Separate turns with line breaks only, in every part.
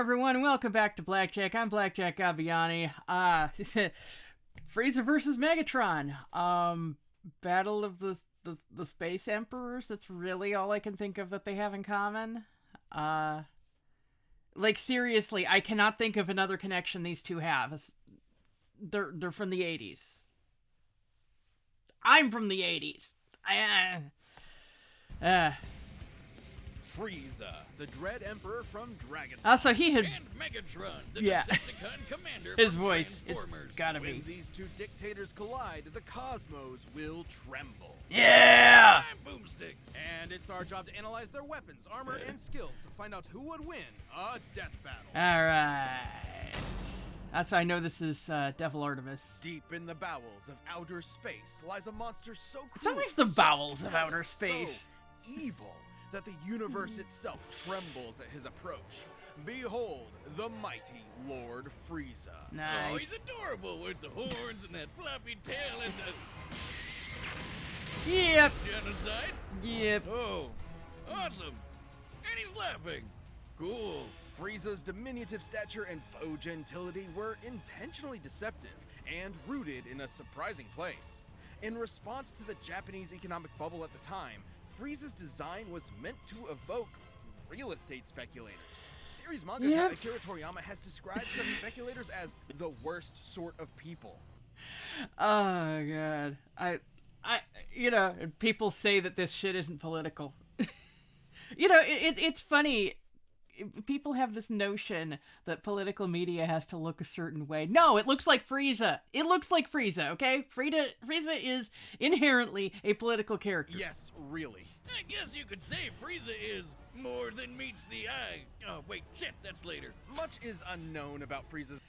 everyone, welcome back to Blackjack. I'm Blackjack Gabbiani. Frieza versus Megatron. Battle of the Space Emperors. That's really all I can think of that they have in common. Like, seriously, I cannot think of another connection these two have. They're from the 80s. I'm from the 80s.
Frieza, the Dread Emperor from Dragon.
So he had...
And Megatron, the Decepticon commander
His
from
voice, it's
Transformers.
gotta
When
be.
these two dictators collide, the cosmos will tremble.
Yeah!
I'm Boomstick.
And it's our job to analyze their weapons, armor, and skills to find out who would win a death battle.
Alright. That's how I know this is Devil Artemis.
Deep in the bowels of outer space lies a monster so cruel.
It's always the
so
bowels of
callous,
outer space.
So evil that the universe itself trembles at his approach. Behold, the mighty Lord Frieza.
Nice.
Oh, he's adorable with the horns and that floppy tail and the
Yep.
genocide.
Yep.
Oh, awesome. And he's laughing. Cool.
Frieza's diminutive stature and faux gentility were intentionally deceptive and rooted in a surprising place. In response to the Japanese economic bubble at the time, Frieza's design was meant to evoke real estate speculators. Series manga Akira Toriyama has described some speculators as the worst sort of people.
Oh god. You know, people say that this shit isn't political. You know, it's funny. People have this notion that political media has to look a certain way. No, it looks like Frieza. It looks like Frieza, okay? Frieza is inherently a political character.
Yes, really.
I guess you could say Frieza is more than meets the eye. Oh, wait, shit, that's later.
Much is unknown about Frieza's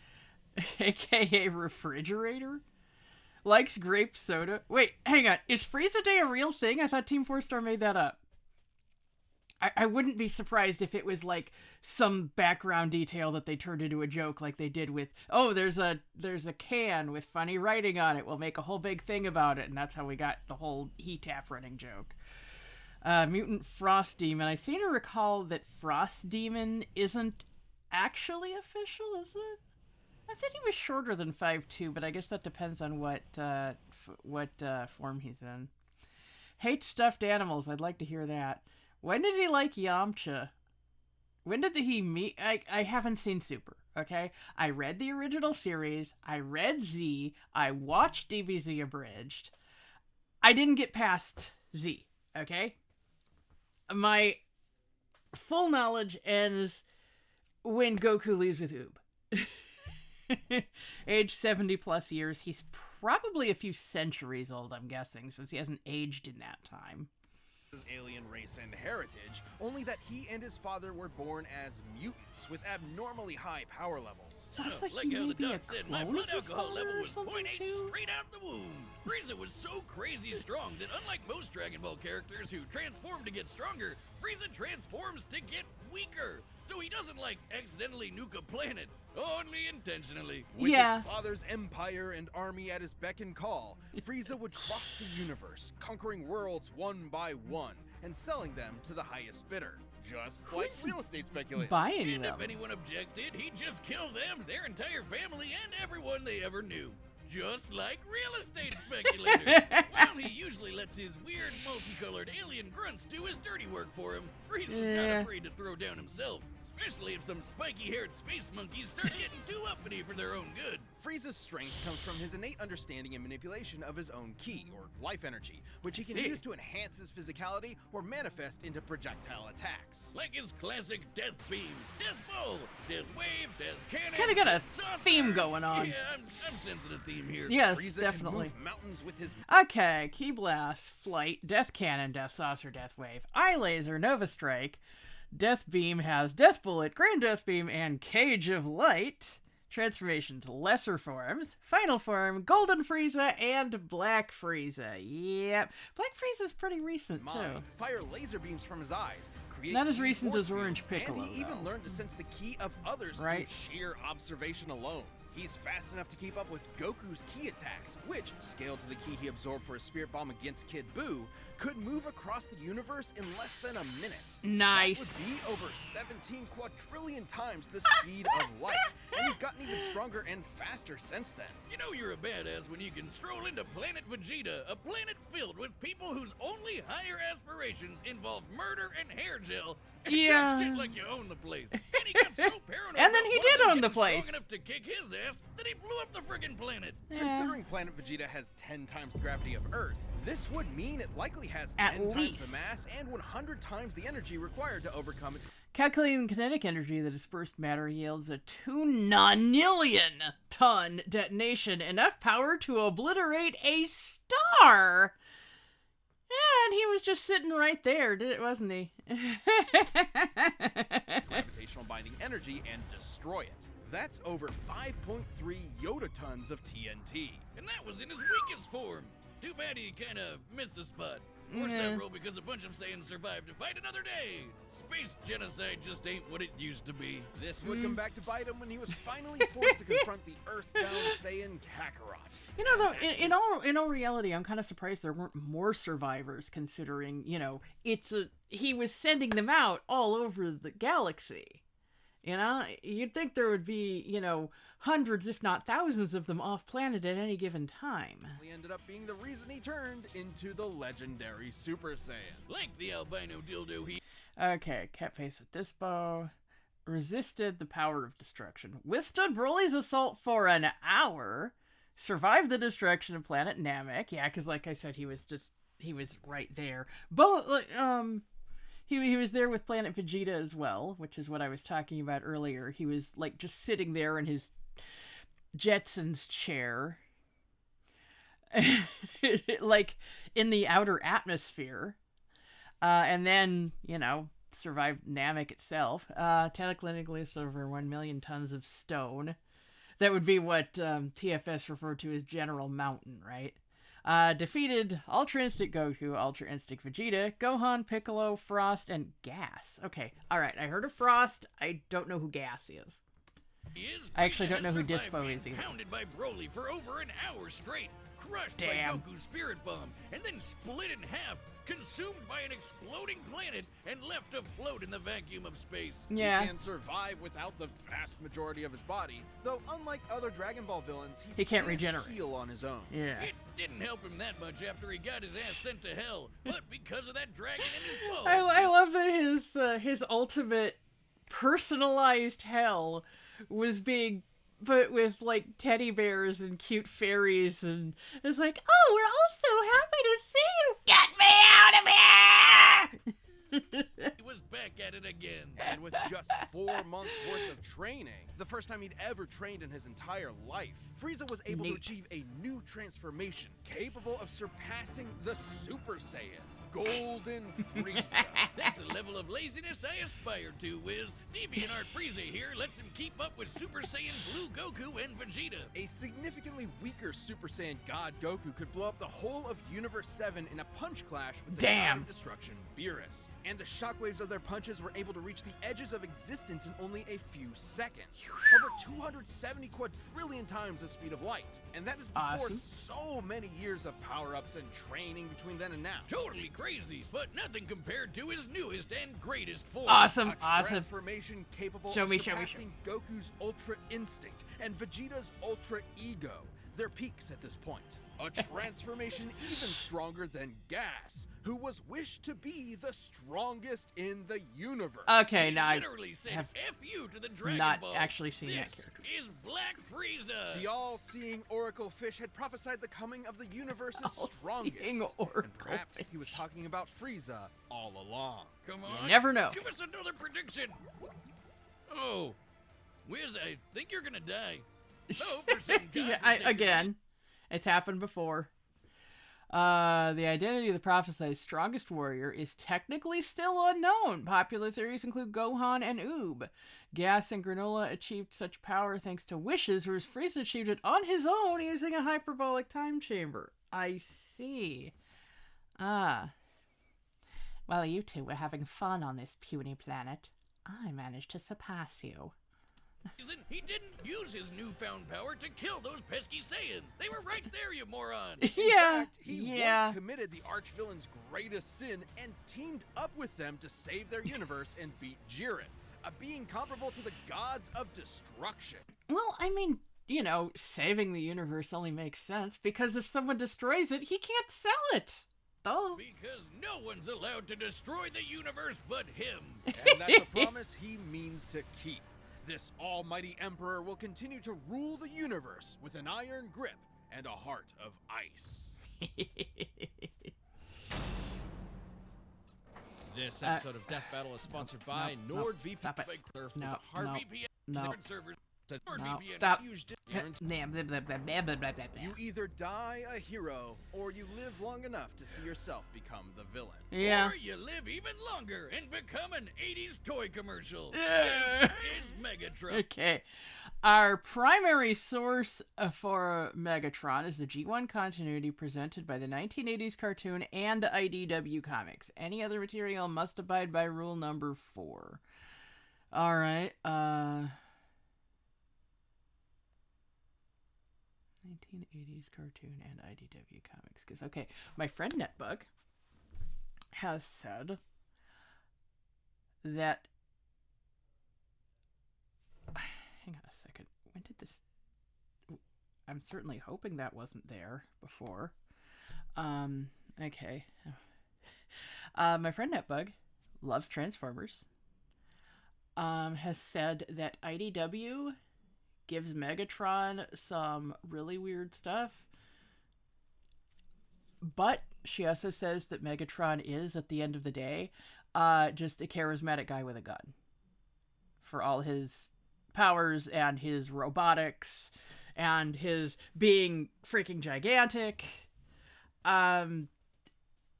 AKA refrigerator? Likes grape soda. Wait, hang on. Is Frieza Day a real thing? I thought Team 4 Star made that up. I wouldn't be surprised if it was like some background detail that they turned into a joke like they did with, oh, there's a can with funny writing on it. We'll make a whole big thing about it. And that's how we got the whole He-Tap running joke. Mutant Frost Demon. I seem to recall that Frost Demon isn't actually official, is it? I thought he was shorter than 5'2", but I guess that depends on what form he's in. Hates stuffed animals. I'd like to hear that. When did he like Yamcha? When did he meet? I haven't seen Super, okay? I read the original series. I read Z. I watched DBZ Abridged. I didn't get past Z, okay? My full knowledge ends when Goku leaves with Oob. Age 70 plus years. He's probably a few centuries old, I'm guessing, since he hasn't aged in that time.
Alien race and heritage, only that he and his father were born as mutants with abnormally high power levels.
Sounds
Like
he
how
may
the
be a
doc said my
clone
blood
of his
alcohol
father
level
or
was
something,
0.8
too?
straight out the womb. Frieza was so crazy strong that unlike most Dragon Ball characters who transform to get stronger, Frieza transforms to get weaker. So he doesn't, like, accidentally nuke a planet. Only intentionally.
With
Yeah.
his father's empire and army at his beck and call, Frieza would cross the universe, conquering worlds one by one, and selling them to the highest bidder. Just like
Who's
real estate speculators.
Buying
And
them.
if anyone objected, he'd just kill them, their entire family, and everyone they ever knew. Just like real estate speculators. While he usually lets his weird, multicolored alien grunts do his dirty work for him, Frieza's
Yeah.
not afraid to throw down himself. Especially if some spiky-haired space monkeys start getting too uppity for their own good.
Frieza's strength comes from his innate understanding and manipulation of his own ki, or life energy, which he can
see.
use to enhance his physicality or manifest into projectile attacks.
Like his classic Death Beam, Death Ball, Death Wave, Death Cannon.
Kinda got a
Death Saucer.
theme going on.
Yeah, I'm sensing a theme here.
Yes,
Frieza
definitely.
can move mountains with his
Okay, Key Blast, Flight, Death Cannon, Death Saucer, Death Wave, Eye Laser, Nova Strike. Death Beam has Death Bullet, Grand Death Beam, and Cage of Light. Transformations, Lesser Forms, Final Form, Golden Frieza, and Black Frieza. Yep. Black Frieza's pretty recent, too.
mind, fire laser beams from his eyes, create
Not as
key
recent
force
as Orange
fields,
Piccolo,
and he even
though.
learned to sense the ki of others
Right.
through sheer observation alone. He's fast enough to keep up with Goku's ki attacks, which, scaled to the ki he absorbed for a spirit bomb against Kid Buu, could move across the universe in less than a minute.
Nice.
That would be over 17 quadrillion times the speed of light, and he's gotten even stronger and faster since then.
You know you're a badass when you can stroll into Planet Vegeta, a planet filled with people whose only higher aspirations involve murder and hair gel, and
Yeah.
talk shit like you own the place. And he got so paranoid
And then
about
he
one of
did
them
own the
getting
place.
strong enough to kick his ass that he blew up the friggin' planet.
Yeah.
Considering Planet Vegeta has 10 times the gravity of Earth, this would mean it likely has
At
10 times
least.
the mass and 100 times the energy required to overcome its
Calculating the kinetic energy, the dispersed matter yields a 2 nonillion ton detonation, enough power to obliterate a star. And he was just sitting right there, wasn't he?
gravitational binding energy and destroy it. That's over 5.3 yotatons of TNT.
And that was in his weakest form. Too bad he kinda missed a spot. Or
Yeah.
several, because a bunch of Saiyans survived to fight another day. Space genocide just ain't what it used to be.
This would come back to bite him when he was finally forced to confront the Earthbound Saiyan Kakarot.
You know, though, in all reality, I'm kind of surprised there weren't more survivors, considering, he was sending them out all over the galaxy. You know, you'd think there would be, hundreds, if not thousands of them off planet at any given time.
He ended up being the reason he turned into the legendary Super Saiyan.
Like the albino dildo he
Okay, kept pace with Dispo. Resisted the power of destruction. Withstood Broly's assault for an hour. Survived the destruction of planet Namek. Yeah, because like I said, he was right there. He was there with Planet Vegeta as well, which is what I was talking about earlier. He was like just sitting there in his Jetsons chair, like in the outer atmosphere, and then survived Namek itself. Technically, it's over 1 million tons of stone. That would be what TFS referred to as General Mountain, right? Defeated Ultra Instinct Goku, Ultra Instinct Vegeta, Gohan, Piccolo, Frost, and Gas. Okay, alright, I heard of Frost. I don't know who Gas is.
is.
I actually don't
Frieza
know who
has survived
Dispo
being
is either.
Pounded by Broly for over an hour straight, crushed
Damn.
by Goku's spirit bomb, and then split in half, consumed by an exploding planet, and left afloat in the vacuum of space.
Yeah.
He can survive without the vast majority of his body, though unlike other Dragon Ball villains,
He can't regenerate.
heal on his own.
Yeah.
It didn't help him that much after he got his ass sent to hell, but because of that dragon in his balls.
I love that his ultimate personalized hell was being put with like teddy bears and cute fairies, and it's like, oh, we're all so happy to see you. Get me out of here!
He was back at it again.
And with just 4 months worth of training, the first time he'd ever trained in his entire life, Frieza was able to
Neat.
achieve a new transformation capable of surpassing the Super Saiyan, Golden Frieza.
That's a level of laziness I aspire to, Wiz. DeviantArt Frieza here lets him keep up with Super Saiyan Blue Goku and Vegeta.
A significantly weaker Super Saiyan God Goku could blow up the whole of Universe 7 in a punch clash with the
Damn.
God of Destruction, Beerus. And the shockwaves of their punches were able to reach the edges of existence in only a few seconds. Over 270 quadrillion times the speed of light. And that is before
Awesome.
so many years of power-ups and training between then and now.
Totally crazy, but nothing compared to his newest and greatest form.
Awesome,
A
awesome.
transformation capable
Show
of
me, show me,
surpassing Goku's Ultra Instinct and Vegeta's Ultra Ego, their peaks at this point. A transformation even stronger than Gas, who was wished to be the strongest in the universe.
Okay,
He
now I
literally said
have
F you to the Dragon
not
Ball.
actually seen that
This
character.
is Black Frieza.
The all-seeing Oracle Fish had prophesied the coming of the universe's
All-seeing
strongest.
Oracle
and perhaps
Fish.
he was talking about Frieza all along.
Come
You
on.
never know.
Give us another prediction. Oh, Wiz, I think you're gonna die. So for some
Yeah,
godforsaken
again, it's happened before. The identity of the prophesized strongest warrior is technically still unknown. Popular theories include Gohan and Oob. Gas and Granola achieved such power thanks to wishes, whereas Frieza achieved it on his own using a hyperbolic time chamber. I see. While you two were having fun on this puny planet, I managed to surpass you.
He didn't use his newfound power to kill those pesky Saiyans. They were right there, you moron.
Yeah,
In fact, he
yeah.
once committed the archvillain's greatest sin and teamed up with them to save their universe and beat Jiren, a being comparable to the gods of destruction.
Well, I mean, you know, saving the universe only makes sense because if someone destroys it, he can't sell it. Oh.
Because no one's allowed to destroy the universe but him.
And that's a promise he means to keep. This almighty emperor will continue to rule the universe with an iron grip and a heart of ice.
This episode of Death Battle is sponsored by NordVPN.
Stop it. No,
VPN
no.
different servers.
No,
NordVPN
stop.
used it.
You either die a hero, or you live long enough to see yourself become the villain.
Yeah.
Or you live even longer and become an 80s toy commercial.
Yeah.
This is Megatron.
Okay. Our primary source for Megatron is the G1 continuity presented by the 1980s cartoon and IDW comics. Any other material must abide by rule number 4. All right. 1980s cartoon and IDW comics. Because, okay, my friend Netbug has said that... Hang on a second. When did this... I'm certainly hoping that wasn't there before. Okay. My friend Netbug loves Transformers. Has said that IDW gives Megatron some really weird stuff. But she also says that Megatron is, at the end of the day, just a charismatic guy with a gun. For all his powers and his robotics and his being freaking gigantic.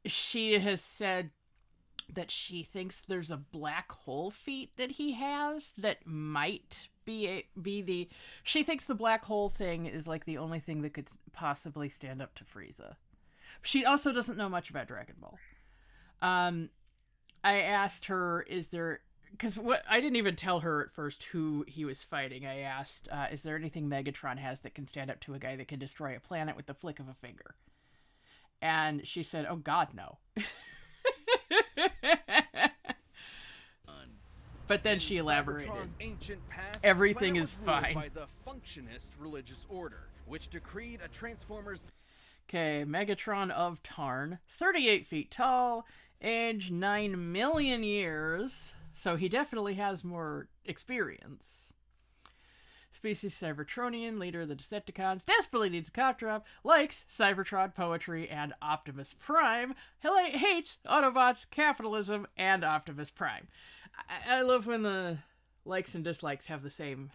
She has said that she thinks there's a black hole feat that he has that might be the... She thinks the black hole thing is like the only thing that could possibly stand up to Frieza. She also doesn't know much about Dragon Ball. I asked her, is there... Because I didn't even tell her at first who he was fighting. I asked, is there anything Megatron has that can stand up to a guy that can destroy a planet with the flick of a finger? And she said, oh God, no. But then she elaborated.
Cybertron's ancient past,
Everything
the
is
planet was
fine.
ruled by the Functionist religious order, which decreed a Transformers.
Okay, Megatron of Tarn, 38 feet tall, age 9 million years, so he definitely has more experience. Species Cybertronian, leader of the Decepticons, desperately needs a cop drop, likes Cybertron poetry and Optimus Prime, hates Autobots, capitalism, and Optimus Prime. I love when the likes and dislikes have the same...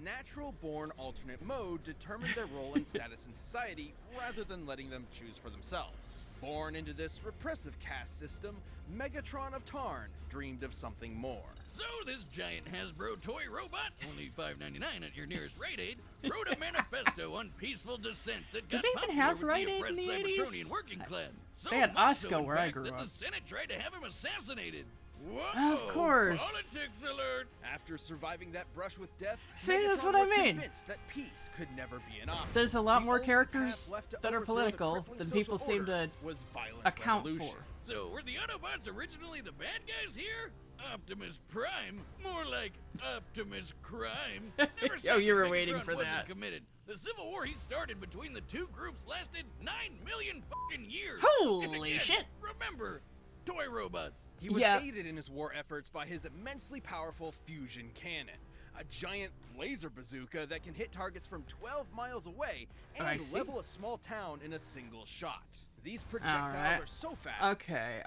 Natural-born alternate mode determined their role and status in society rather than letting them choose for themselves. Born into this repressive caste system, Megatron of Tarn dreamed of something more.
So this giant Hasbro toy robot, only $5.99 at your nearest Rite Aid, wrote a manifesto on peaceful dissent that got
Did they even
popular
have
with
Rite
the
Aid in
oppressed
the 80s?
Cybertronian working class. So
They had
much so,
Osco
in
where I
fact,
grew
that
up.
the Senate tried to have him assassinated. Whoa!
Of course.
Politics alert!
After surviving that brush with death,
See,
Megatron
that's what I
was
mean.
convinced that peace could never be an option.
There's a lot
The
more
only
characters
path left to
that are
overthrow the
political
crippling
than
social
people seem
order
to
was violent
account
revolution.
for.
So were the Autobots originally the bad guys here? Optimus Prime? More like Optimus Crime. Never
Oh,
said
you were
Megatron
waiting for
wasn't
that.
Committed. The Civil War he started between the two groups lasted 9 million fucking years.
Holy
And again,
shit.
Remember, toy robots.
He was
Yeah.
aided in his war efforts by his immensely powerful fusion cannon, a giant laser bazooka that can hit targets from 12 miles away
I
and
see.
level a small town in a single shot. These projectiles
Alright.
are so fast.
Okay,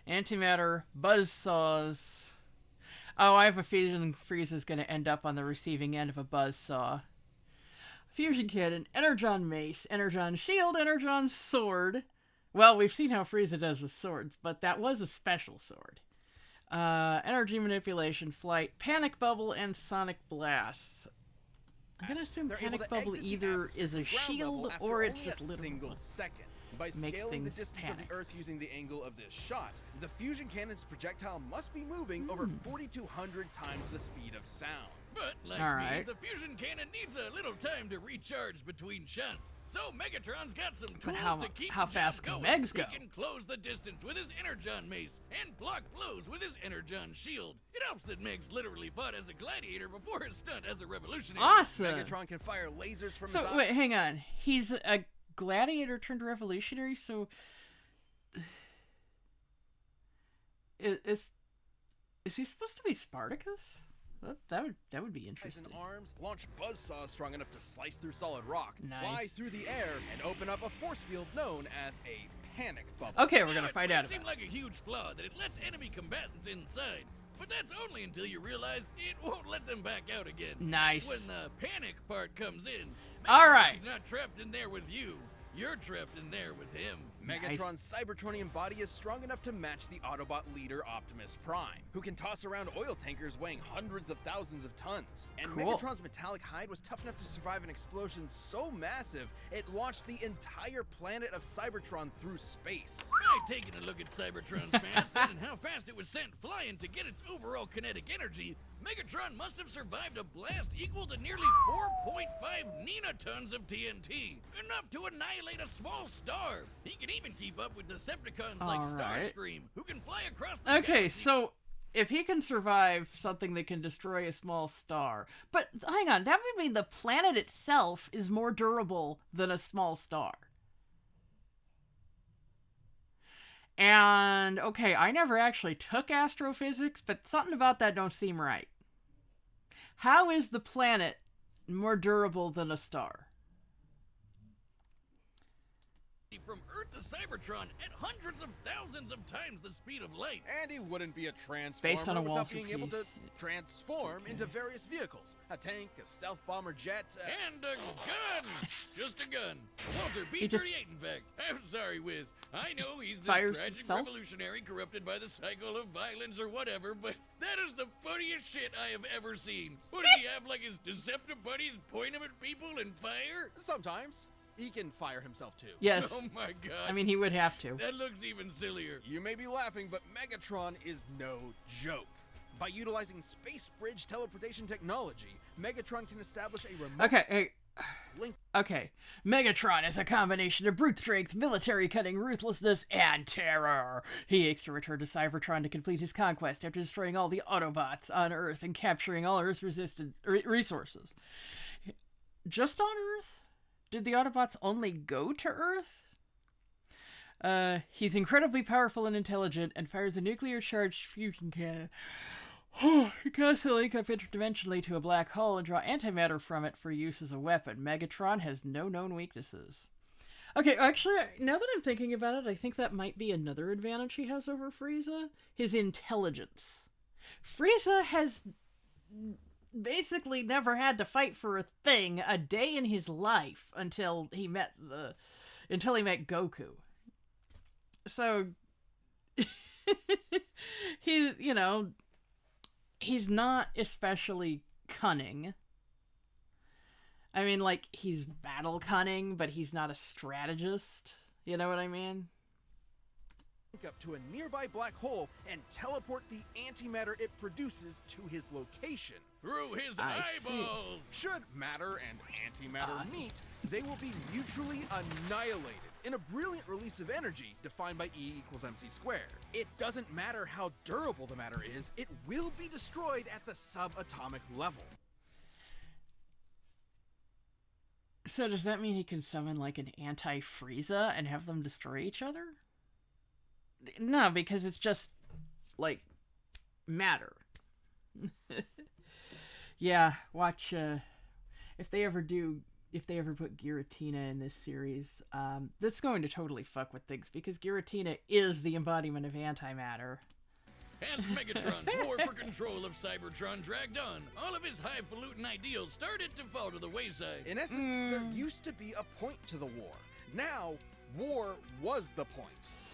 antimatter, buzzsaws. Oh, I have a feeling Frieza's gonna end up on the receiving end of a buzzsaw. Fusion cannon, energon mace, energon shield, energon sword. Well, we've seen how Frieza does with swords, but that was a special sword. Energy manipulation, flight, panic bubble, and sonic blast. I'm gonna assume
They're able
panic
to
bubble
exit the
either
atmosphere
is a
from ground
shield
level after
or it's
only
just
a
literal.
single second. By
makes
scaling the
things
distance
panic.
of the Earth using the angle of this shot, the fusion cannon's projectile must be moving over 4,200 times the speed of sound.
But, like
All
me,
right.
the fusion cannon needs a little time to recharge between shots. So Megatron's got some tools
how-
to keep
how
the
fast
job
can
going.
Megs go?
He can close the distance with his Energon mace and block blows with his Energon shield. It helps that Megs literally fought as a gladiator before his stunt as a revolutionary.
Awesome.
Megatron can fire lasers from
So
his
wait, hang on. He's a gladiator turned revolutionary. So is he supposed to be Spartacus? That would be
eyes
interesting.
and arms, launch buzzsaws strong enough to slice through solid rock,
Nice.
fly through the air, and open up a force field known as a panic bubble.
Okay, we're
Now,
gonna
it
find
might
out
seem
about.
like a huge flaw that it lets enemy combatants inside, but that's only until you realize it won't let them back out again.
Nice.
That's when the panic part comes in.
All
Megatron's
right.
not trapped in there with you. You're trapped in there with him.
Megatron's Cybertronian body is strong enough to match the Autobot leader Optimus Prime, who can toss around oil tankers weighing hundreds of thousands of tons. And
Cool.
Megatron's metallic hide was tough enough to survive an explosion so massive, it launched the entire planet of Cybertron through space.
By taking a look at Cybertron's mass and how fast it was sent flying to get its overall kinetic energy, Megatron must have survived a blast equal to nearly 4.5 Nenatons of TNT, enough to annihilate a small star. He can even keep up with Decepticons like
All right.
Starscream, who can fly across the
Okay,
galaxy.
so if he can survive something that can destroy a small star, but hang on, that would mean the planet itself is more durable than a small star. And okay, I never actually took astrophysics, but something about that don't seem right. How is the planet more durable than a star?
From Earth to Cybertron at hundreds of thousands of times the speed of light.
And he wouldn't be a transformer
Based on a
without
Wolf
being able to transform into various vehicles. A tank, a stealth bomber jet,
And a gun! Just a gun. Walter
He just-
B-38, in fact. I'm sorry, Wiz. I know he's this
fires
tragic
himself?
revolutionary corrupted by the cycle of violence or whatever, but that is the funniest shit I have ever seen. What does he have, like his Deceptive buddies point him at people and fire?
sometimes he can fire himself too.
Yes.
Oh my god.
I mean, he would have to.
that looks even sillier.
You may be laughing, but Megatron is no joke. By utilizing space bridge teleportation technology, Megatron can establish a remote
Okay, hey.
link.
Okay. Megatron is a combination of brute strength, military cunning, ruthlessness, and terror. He aches to return to Cybertron to complete his conquest after destroying all the Autobots on Earth and capturing all Earth-resistant resources. Just on Earth? Did the Autobots only go to Earth? He's incredibly powerful and intelligent and fires a nuclear-charged fusion cannon. He constantly link up interdimensionally to a black hole and draw antimatter from it for use as a weapon. Megatron has no known weaknesses. Okay, actually, now that I'm thinking about it, I think that might be another advantage he has over Frieza. His intelligence. Frieza has basically never had to fight for a thing a day in his life until he met Goku. So he's not especially cunning. I mean, like, he's battle cunning, but he's not a strategist. You know what I mean?
Up to a nearby black hole and teleport the antimatter it produces to his location.
Through his
I see.
eyeballs.
Should matter and antimatter meet, they will be mutually annihilated in a brilliant release of energy defined by E equals MC squared. It doesn't matter how durable the matter is, it will be destroyed at the subatomic level.
So does that mean he can summon, like, an anti-Frieza and have them destroy each other? No, because it's just, like, matter. Yeah, watch, if they ever put Giratina in this series, this is going to totally fuck with things, because Giratina is the embodiment of antimatter.
As Megatron's war for control of Cybertron dragged on, all of his highfalutin ideals started to fall to the wayside.
In essence, there used to be a point to the war. Now, war was the point.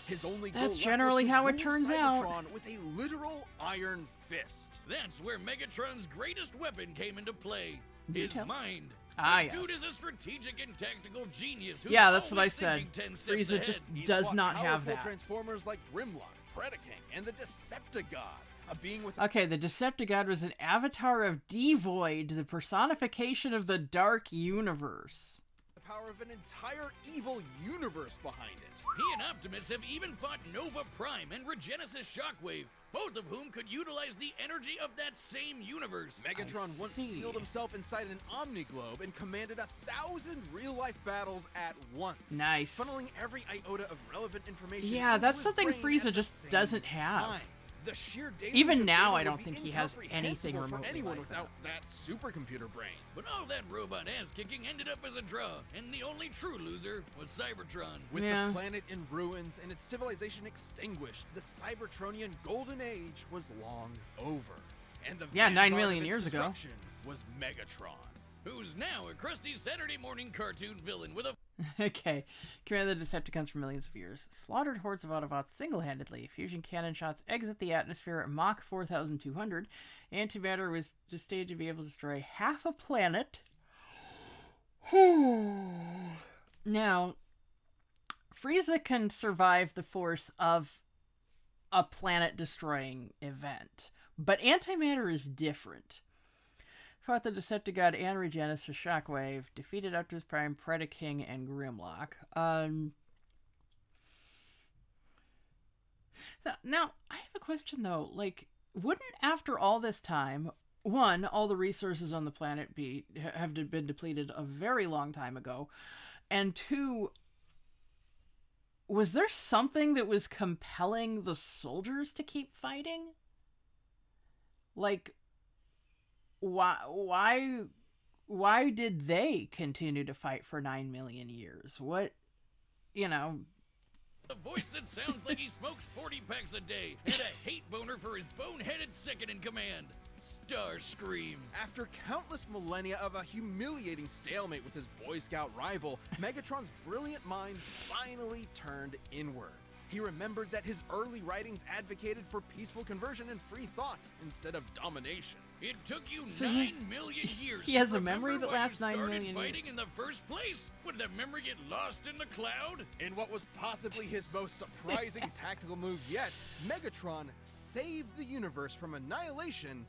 His only goal
That's
left
generally
was to
how it
rule
turns out.
Cybertron with a literal iron fist.
That's where Megatron's greatest weapon came into play.
Do
His
tell.
mind.
Ah,
The
yes.
dude is a strategic and tactical genius who's
Yeah, that's what I
always
said.
thinking 10 steps
Frieza
ahead.
just
He's
does
fought
not have
powerful
that.
Transformers like Grimlock, Predaking, and the Decepticon, a being with
Okay, the Decepticon was an avatar of Devoid, the personification of the Dark Universe.
the power of an entire evil universe behind it.
He and Optimus have even fought Nova Prime and Regenesis Shockwave, both of whom could utilize the energy of that same universe.
Megatron once
see.
sealed himself inside an Omniglobe and commanded 1,000 real-life battles at once.
Nice.
Funneling every iota of relevant information.
Yeah,
into
that's
his
something
brain
Frieza
at the
just
same
doesn't have.
time. The sheer deluge
Even
of
now,
data
I
would
don't
be
think he has anything
incomprehensible
remotely
for anyone
like
without that supercomputer brain.
But all that robot ass-kicking ended up as a draw, and the only true loser was Cybertron.
With
Yeah.
the planet in ruins and its civilization extinguished, the Cybertronian golden age was long over. And the
Yeah, 9
vanguard
million
of its
years ago.
destruction was Megatron.
Who's now a crusty Saturday morning cartoon villain with a
Okay, commanded the Decepticons for millions of years. Slaughtered hordes of Autobots single-handedly. Fusion cannon shots exit the atmosphere at Mach 4,200. Antimatter was just staged to be able to destroy half a planet. Now, Frieza can survive the force of a planet-destroying event, but antimatter is different. Fought the Decepticon and Regenesis Shockwave, defeated Optimus Prime, Predaking, and Grimlock. So, now, I have a question though. Like, wouldn't after all this time, one, all the resources on the planet have been depleted a very long time ago, and two, was there something that was compelling the soldiers to keep fighting? Like, why did they continue to fight for 9 million years? What,
a voice that sounds like he smokes 40 packs a day, and a hate boner for his boneheaded second in command, Starscream.
After countless millennia of a humiliating stalemate with his Boy Scout rival, Megatron's brilliant mind finally turned inward. He remembered that his early writings advocated for peaceful conversion and free thought instead of domination.
It took you
So
9 million years.
he has
to
a memory
remember
that
why
lasts
you
9
started
million years.
fighting in the first place. Would that memory get lost in the cloud?
In what was possibly his most surprising tactical move yet, Megatron saved the universe from annihilation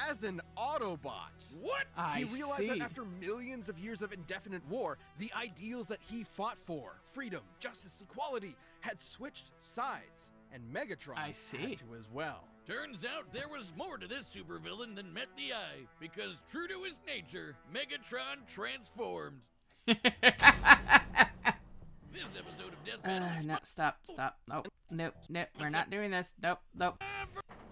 as an Autobot.
What?
I
He realized
see.
that after millions of years of indefinite war, the ideals that he fought for, freedom, justice, equality, had switched sides, and Megatron
I see.
had to as well.
Turns out there was more to this supervillain than met the eye, because true to his nature, Megatron transformed. This episode of Death Battle is
no, stop. Nope, we're not doing this. Nope.
All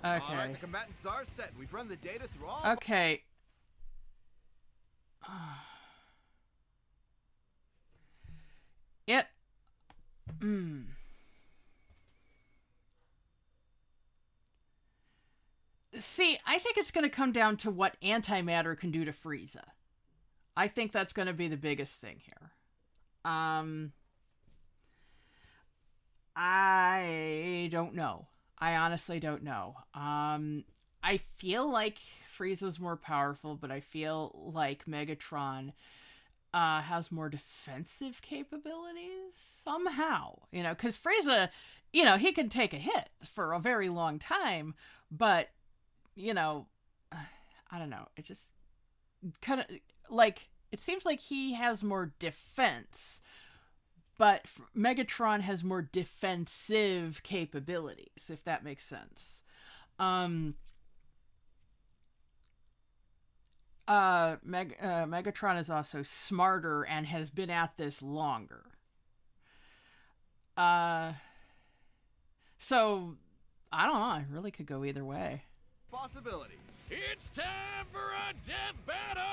right,
Okay.
the combatants are set. We've run the data through all.
Okay. It. See, I think it's going to come down to what antimatter can do to Frieza. I think that's going to be the biggest thing here. I don't know. I honestly don't know. I feel like Frieza's more powerful, but I feel like Megatron has more defensive capabilities somehow. Because Frieza, he can take a hit for a very long time, but, I don't know. It just kind of, like, it seems like he has more defense, but Megatron has more defensive capabilities, if that makes sense. Megatron is also smarter and has been at this longer. So, I don't know. It really could go either way.
Possibilities.
It's time for a death battle!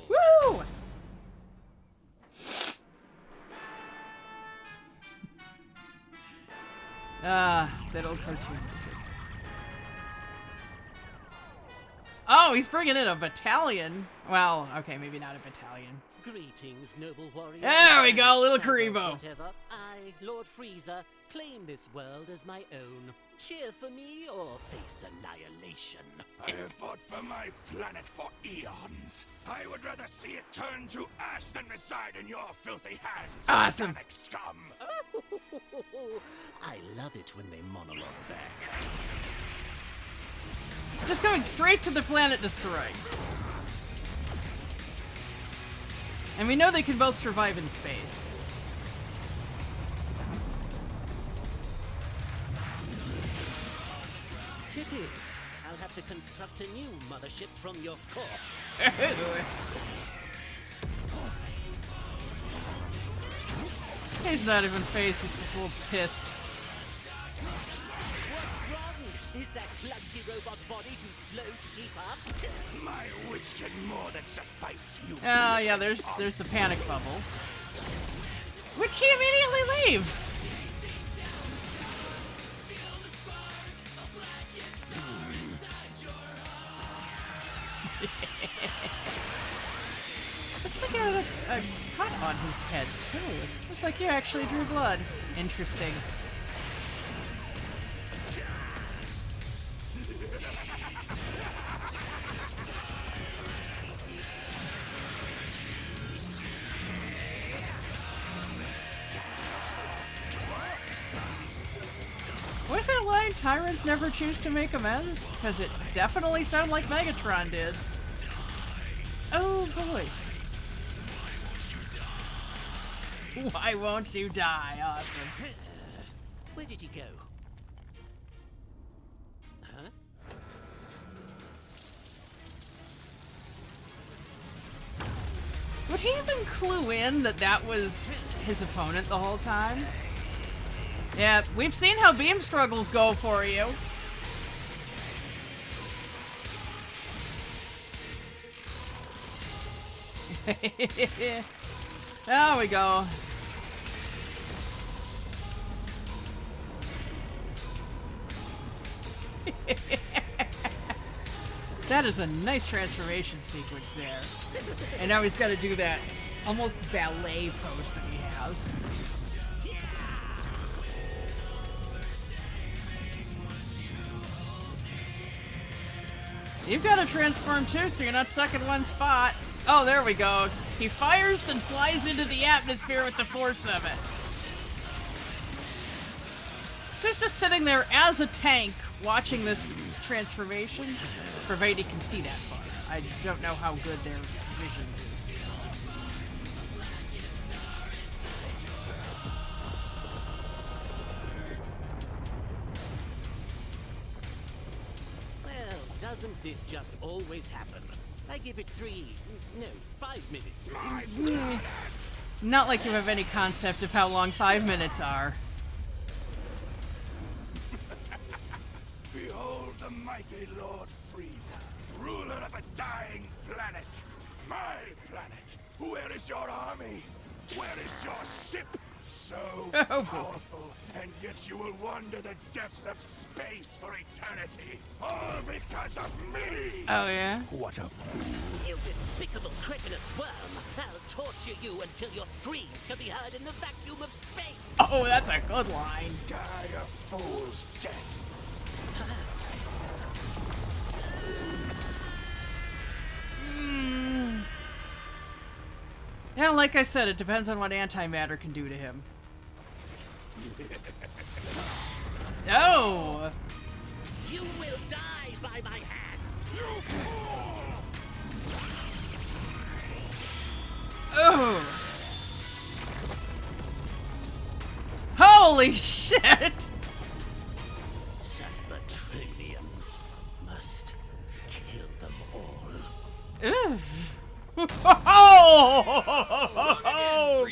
Woo! That old cartoon music. Oh, he's bringing in a battalion. Well, okay, maybe not a battalion.
Greetings, noble warriors.
There we go, little
Cyber
Karibo.
Whatever. I, Lord Frieza, claim this world as my own. Cheer for me or face annihilation.
I have fought for my planet for eons. I would rather see it turn to ash than reside in your filthy hands.
Awesome.
Organic scum.
I love it when they monologue back.
Just going straight to the planet destroy. And we know they can both survive in space.
Pity. I'll have to construct a new mothership from your corpse.
He's not even phased, he's just a little pissed.
What's wrong? Is that clunky robot body too slow to keep up?
My wits should more than suffice you.
Oh yeah, there's the panic bubble. Which he immediately leaves! Looks like he has a cut on his head too. Looks like you actually drew blood. Interesting. What's that line? Tyrants never choose to make amends? Because it definitely sounded like Megatron did. Oh boy. Why won't you die? Awesome.
Where did he go? Huh?
Would he even clue in that that was his opponent the whole time? Yeah, we've seen how beam struggles go for you. There we go. That is a nice transformation sequence there. And now he's got to do that almost ballet pose that he has. You've got to transform too, so you're not stuck in one spot. Oh, there we go. He fires and flies into the atmosphere with the force of it. She's just sitting there as a tank watching this transformation, provided he can see that far. I don't know how good their vision is.
Well, doesn't this just always happen? I give it 5 minutes.
Not like you have any concept of how long 5 minutes are.
Behold the mighty Lord Frieza, ruler of a dying planet. My planet. Where is your army? Where is your ship? So powerful, and yet you will wander the depths of space for eternity. All because of me!
Oh, yeah?
What a fool.
You despicable cretinous worm! I'll torture you until your screams can be heard in the vacuum of space!
Oh, that's a good line.
Die a fool's death.
Yeah, like I said, it depends on what antimatter can do to him. Oh!
You will die by my hand!
You fool!
Oh! Holy shit!
Sabatrinians must kill them all.
Ugh. Oh!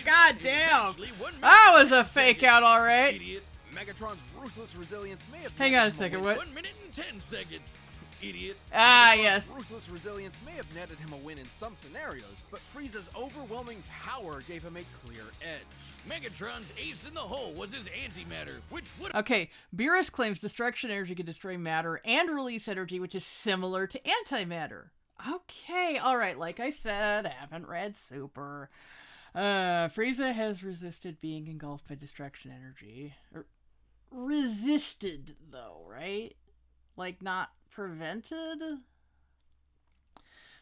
God damn! That was a fake out, alright.
Idiot.
Megatron's ruthless resilience may have
Hang on a
netted him
second,
win.
what?
1 minute and 10 seconds. Idiot.
Ah,
Megatron's
yes.
ruthless resilience may have netted him a win in some scenarios, but Frieza's overwhelming power gave him a clear edge.
Megatron's ace in the hole was his antimatter, which would
Okay, Beerus claims destruction energy can destroy matter and release energy, which is similar to antimatter. Okay, alright, like I said, I haven't read Super. Frieza has resisted being engulfed by destruction energy. resisted, though, right? Like, not prevented?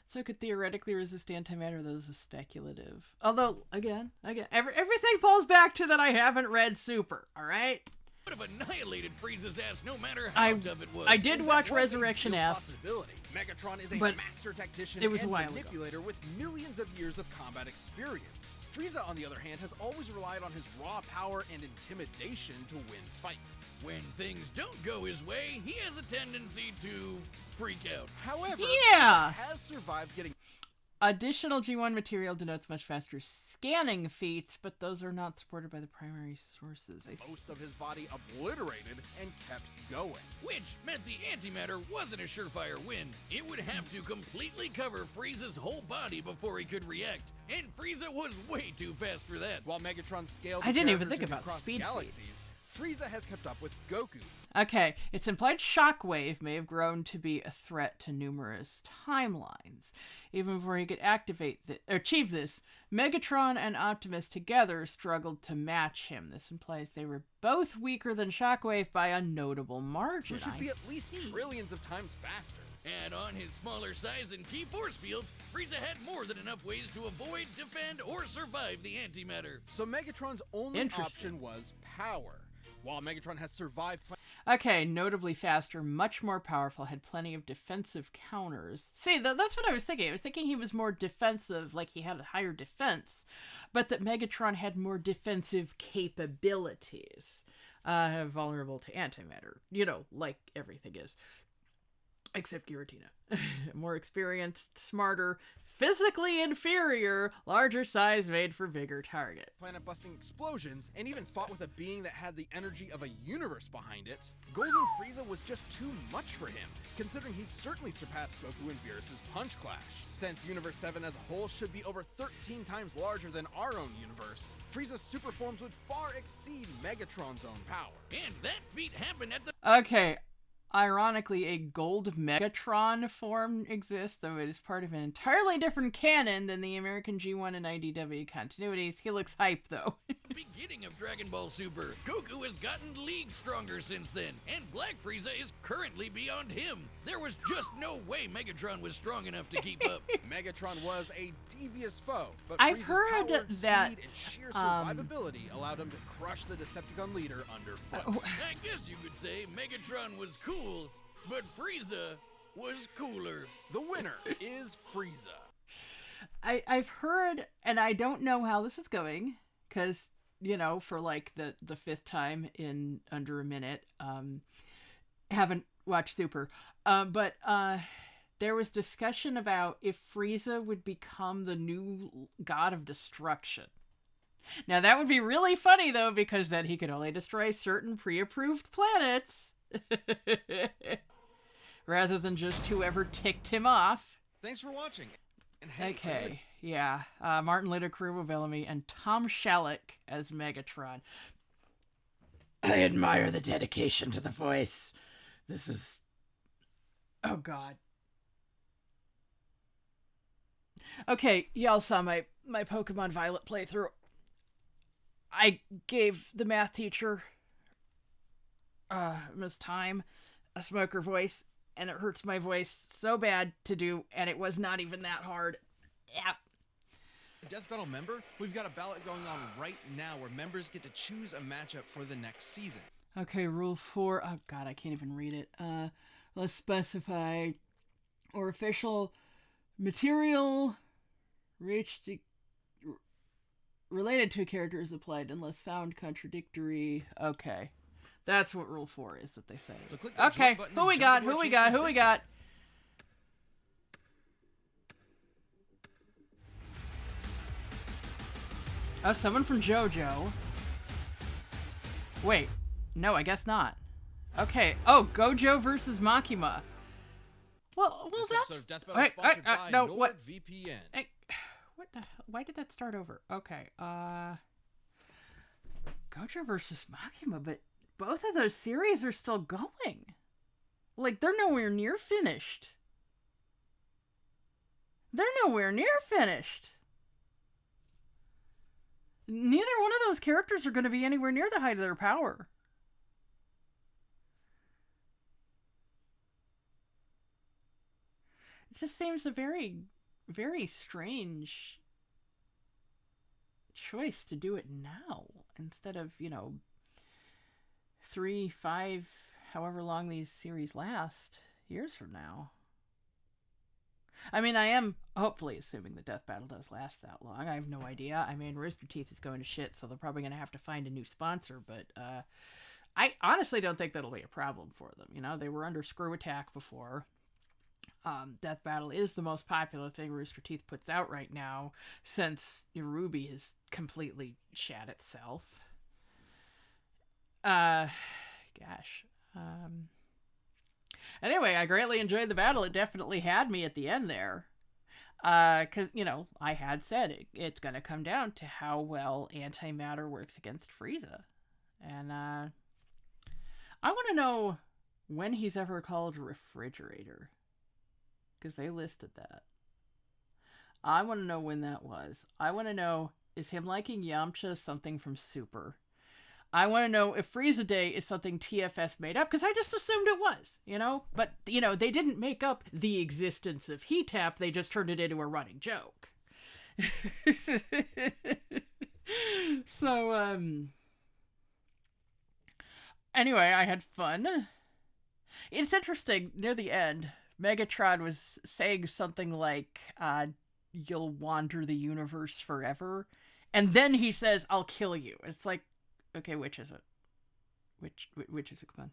So it could theoretically resist antimatter, though this is speculative. Although, again, everything falls back to that I haven't read Super, alright?
Would have annihilated Frieza's ass no matter how tough it was.
I did
And
watch
that was a
Resurrection
real
F.
possibility. Megatron is a
but
master tactician
it was a
and
while ago.
manipulator with millions of years of combat experience. Frieza, on the other hand, has always relied on his raw power and intimidation to win fights.
When things don't go his way, he has a tendency to freak out.
However,
Yeah.
Frieza has survived getting
Additional G1 material denotes much faster scanning feats, but those are not supported by the primary sources. I see.
most of his body obliterated and kept going.
Which meant the antimatter wasn't a surefire win. It would have to completely cover Frieza's whole body before he could react. And Frieza was way too fast for that.
While Megatron scaled
I didn't even
characters
think about
across
speed
galaxies,
feats.
Frieza has kept up with Goku.
Okay, it's implied Shockwave may have grown to be a threat to numerous timelines. Even before he could achieve this, Megatron and Optimus together struggled to match him. This implies they were both weaker than Shockwave by a notable margin.
Who should be
I
at least
see.
trillions of times faster.
And on his smaller size and key force fields, Frieza had more than enough ways to avoid, defend, or survive the antimatter.
So Megatron's only
Interesting.
option was power. While Megatron has survived
Okay, notably faster, much more powerful, had plenty of defensive counters. See, that's what I was thinking. I was thinking he was more defensive, like he had a higher defense, but that Megatron had more defensive capabilities. Vulnerable to antimatter. You know, like everything is. Except Giratina. More experienced, smarter, physically inferior, larger size made for bigger target.
planet-busting explosions, and even fought with a being that had the energy of a universe behind it, Golden Frieza was just too much for him, considering he certainly surpassed Goku and Beerus' Punch Clash. Since Universe 7 as a whole should be over 13 times larger than our own universe, Frieza's super forms would far exceed Megatron's own power.
And that feat happened at the
Okay, ironically, a gold Megatron form exists, though it is part of an entirely different canon than the American G1 and IDW continuities. He looks hype, though.
beginning of Dragon Ball Super. Goku has gotten leagues stronger since then, and Black Frieza is currently beyond him. There was just no way Megatron was strong enough to keep up.
Megatron was a devious foe, but
I've
Frieza's
heard
power,
that,
speed, and sheer survivability allowed him to crush the Decepticon leader underfoot.
I guess you could say Megatron was cool, but Frieza was cooler.
The winner is Frieza.
I've heard, and I don't know how this is going, because, you know, for like the fifth time in under a minute, haven't watched Super, but there was discussion about if Frieza would become the new god of destruction. Now that would be really funny, though, because then he could only destroy certain pre-approved planets, rather than just whoever ticked him off.
Thanks for watching. And hey,
Okay, yeah. Martin Littercrew, Bellamy, and Tom Shalleck as Megatron. I admire the dedication to the voice. This is... Oh, God. Okay, y'all saw my Pokemon Violet playthrough. I gave the math teacher, Miss Time, a smoker voice, and it hurts my voice so bad to do, and it was not even that hard. Yeah.
Death Battle member, we've got a ballot going on right now where members get to choose a matchup for the next season.
Okay, rule 4. Oh, God, I can't even read it. Let's specify or official material related to characters applied unless found contradictory. Okay. That's what rule 4 is that they say.
So click that
Okay,
join button
who
and
we
jump
got?
into
Who
our
we got?
changes
Who we
Discord.
got? Oh, someone from JoJo. Wait, no, I guess not. Okay. Oh, Gojo versus Makima. Well,
This
that's.
episode of Death Battle is
Wait,
sponsored by
no, what?
NordVPN.
Hey, what the? Why did that start over? Okay. Gojo versus Makima, but both of those series are still going. Like, they're nowhere near finished. They're nowhere near finished. Neither one of those characters are going to be anywhere near the height of their power. It just seems a very, very strange choice to do it now instead of, 3, 5, however long these series last, years from now. I mean, I am hopefully assuming the death battle does last that long. I have no idea. I mean, Rooster Teeth is going to shit, so they're probably going to have to find a new sponsor, but I honestly don't think that'll be a problem for them. They were under Screw Attack before. Death Battle is the most popular thing Rooster Teeth puts out right now, since Ruby has completely shat itself. Gosh. Anyway, I greatly enjoyed the battle. It definitely had me at the end there. Because, I had said it's going to come down to how well antimatter works against Frieza. And, I want to know when he's ever called Refrigerator. Because they listed that. I want to know when that was. I want to know, is him liking Yamcha something from Super? I want to know if Frieza Day is something TFS made up, because I just assumed it was, But, they didn't make up the existence of Heat Tap, they just turned it into a running joke. So, anyway, I had fun. It's interesting, near the end, Megatron was saying something like, you'll wander the universe forever. And then he says, I'll kill you. It's like, okay, which is it? Which is it? Come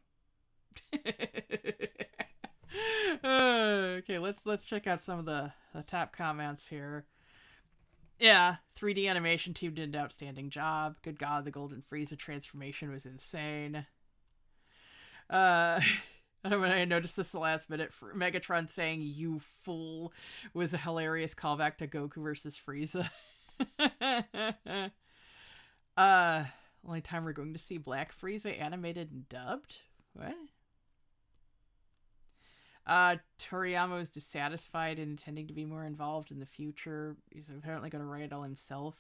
on. Okay, let's check out some of the top comments here. Yeah, 3D animation team did an outstanding job. Good God, the Golden Frieza transformation was insane. When I noticed this the last minute, Megatron saying "you fool" was a hilarious callback to Goku versus Frieza. Only time we're going to see Black Frieza animated and dubbed? What? Toriyama is dissatisfied and intending to be more involved in the future. He's apparently going to write it all himself.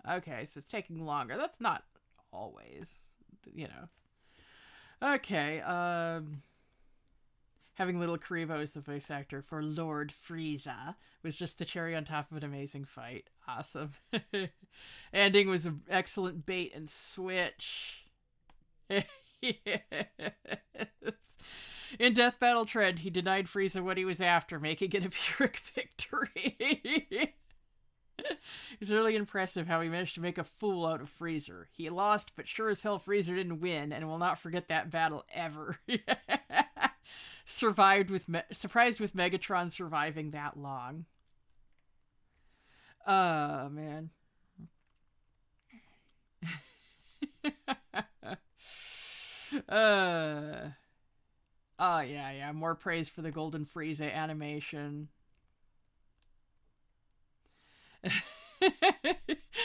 Okay, so it's taking longer. That's not always, Okay, having Little Karibo as the voice actor for Lord Frieza was just the cherry on top of an amazing fight. Awesome. Ending was an excellent bait and switch. Yes. In Death Battle Trend, he denied Frieza what he was after, making it a Pyrrhic victory. It's really impressive how he managed to make a fool out of Freezer. He lost, but sure as hell Freezer didn't win, and will not forget that battle ever. Surprised with Megatron surviving that long. Oh, man. Oh, yeah. More praise for the Golden Frieza animation.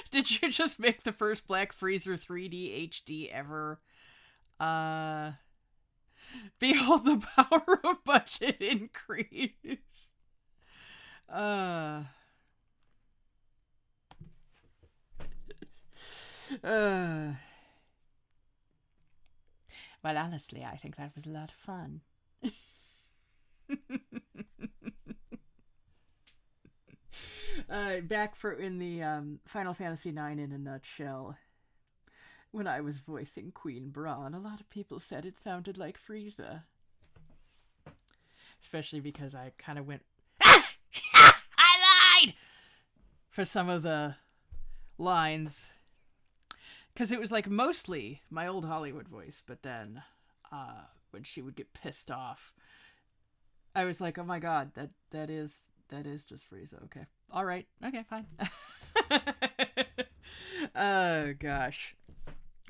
Did you just make the first Black Freezer 3D HD ever? Behold the power of budget increase. Well, honestly, I think that was a lot of fun. Back in the Final Fantasy IX in a nutshell. When I was voicing Queen Braun, a lot of people said it sounded like Frieza. Especially because I kind of went, I lied! For some of the lines. Because it was like mostly my old Hollywood voice, but then when she would get pissed off, I was like, oh my god, that is just Frieza. Okay. All right. Okay, fine. Oh gosh.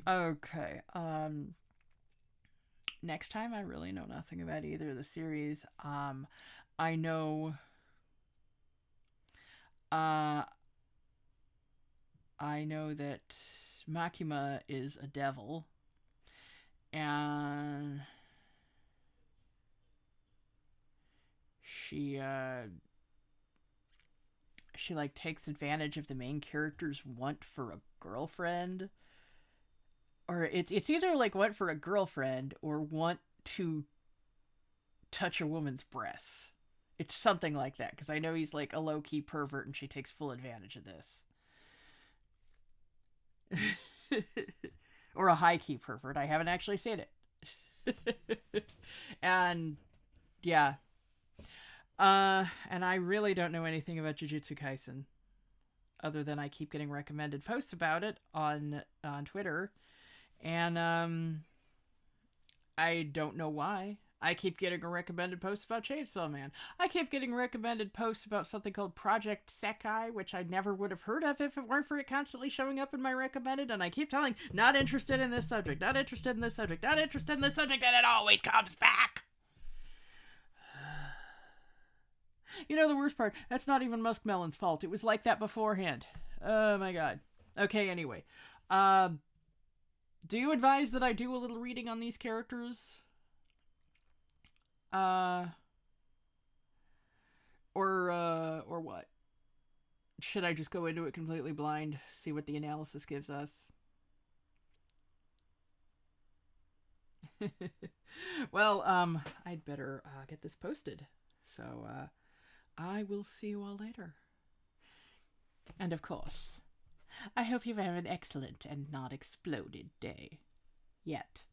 Okay. Next time I really know nothing about either of the series. I know that Makima is a devil, and she like takes advantage of the main character's want for a girlfriend, or it's either like want for a girlfriend or want to touch a woman's breasts. It's something like that, because I know he's like a low-key pervert and she takes full advantage of this. Or a high-key pervert. I haven't actually seen it. And yeah. And I really don't know anything about Jujutsu Kaisen, other than I keep getting recommended posts about it on Twitter. And I don't know why. I keep getting a recommended post about Chainsaw Man. I keep getting recommended posts about something called Project Sekai, which I never would have heard of if it weren't for it constantly showing up in my recommended, and I keep telling, not interested in this subject, not interested in this subject, not interested in this subject, and it always comes back! You know the worst part? That's not even Muskmelon's fault. It was like that beforehand. Oh my god. Okay, anyway. Do you advise that I do a little reading on these characters? Or what? Should I just go into it completely blind, see what the analysis gives us? Well, I'd better get this posted. So, I will see you all later. And of course, I hope you have an excellent and not exploded day. Yet.